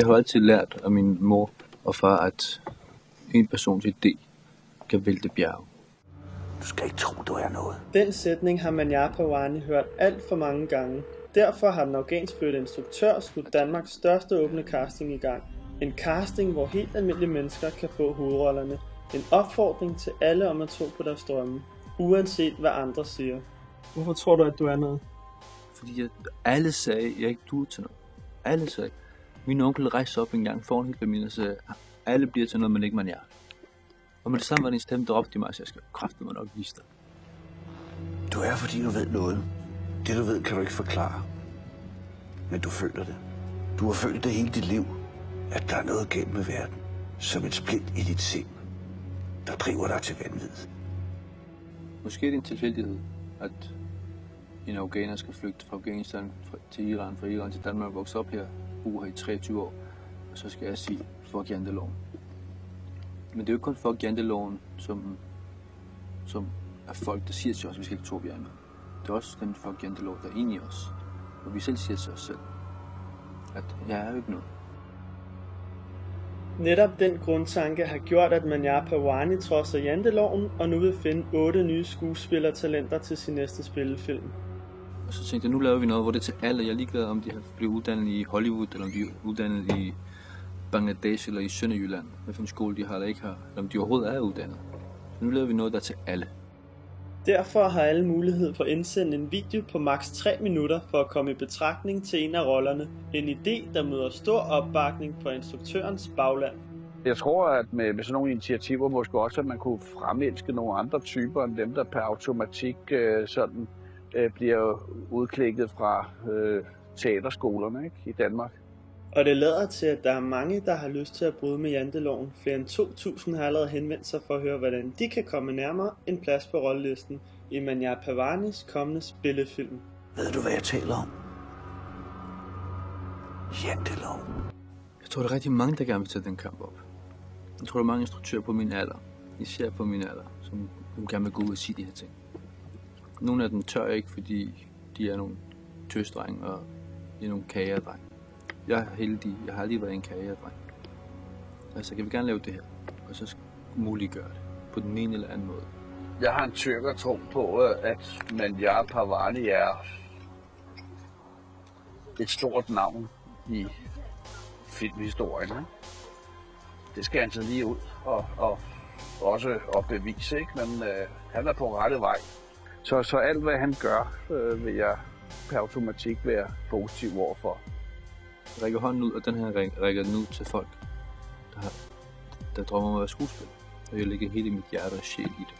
Jeg har altid lært af min mor og far, at en persons idé kan vælte bjerge. Du skal ikke tro, du er noget. Den sætning har Manyar Parwani hørt alt for mange gange. Derfor har den afghanskfødte instruktør skudt Danmarks største åbne casting i gang. En casting, hvor helt almindelige mennesker kan få hovedrollerne. En opfordring til alle om at tro på deres drømme, uanset hvad andre siger. Hvorfor tror du, at du er noget? Fordi alle sagde, at jeg ikke duede til noget. Alle sagde. Min onkel rejste op en gang foran hele familien og sagde, alle bliver til noget, men ikke Manyar. Og med det samme var det en stemme, der råbte mig, så jeg skal kraftedeme nok vise dig. Du er, fordi du ved noget. Det du ved, kan du ikke forklare. Men du føler det. Du har følt det hele dit liv, at der er noget galt med verden. Som et splint i dit sind, der driver dig til vanvid. Måske er det en tilfældighed, at en afghaner skal flygte fra Afghanistan til Iran, fra Iran til Danmark og vokse op her, bo her i 23 år, og så skal jeg sige, fuck janteloven. Men det er jo ikke kun fuck janteloven, som er folk, der siger til os, at vi skal ikke tro, vi er med. Det er også den fuck jantelov, der er inde i os, og vi selv siger til os selv, at jeg er jo ikke noget. Netop den grundtanke har gjort, at Manyar Parwani trodser janteloven og nu vil finde 8 nye skuespillertalenter til sin næste spillefilm. Og så tænkte jeg, nu laver vi noget, hvor det er til alle. Jeg er ligeglad, om de bliver uddannet i Hollywood, eller om de er uddannet i Bangladesh eller i Sønderjylland, hvad for en skole de har eller ikke har, eller om de overhovedet er uddannet. Så nu laver vi noget, der er til alle. Derfor har alle mulighed for at indsende en video på maks 3 minutter for at komme i betragtning til en af rollerne. En idé, der møder stor opbakning fra instruktørens bagland. Jeg tror, at med sådan nogle initiativer måske også, at man kunne fremelske nogle andre typer end dem, der per automatik bliver udklikket fra teaterskolerne, ikke, i Danmark. Og det lader til, at der er mange, der har lyst til at bryde med janteloven. Flere end 2.000 har allerede henvendt sig for at høre, hvordan de kan komme nærmere en plads på rollelisten i Manyar Parwanis kommende spillefilm. Ved du, hvad jeg taler om? Janteloven. Jeg tror, der er rigtig mange, der gerne vil tage den kamp op. Jeg tror, der er mange instruktører på min alder, især på min alder, som gerne vil gå ud og sige de her ting. Nogle af dem tør ikke, fordi de er nogle tøsdrenge og de er nogle kagerdrenge. Jeg er heldig. Jeg har aldrig været en kagerdreng. Altså, kan vi gerne lave det her, og så muliggøre det på den ene eller anden måde. Jeg har en tyrkertro på, at Manyar Parwani er et stort navn i filmhistorien. Det skal han så lige ud og også bevise, ikke? Men han er på rette vej. Så alt, hvad han gør, vil jeg per automatik være positiv overfor. Jeg rækker hånden ud, og den her rækker den ud til folk, der drømmer om at være skuespiller. Og jeg lægger hele mit hjerte og sjæl i det.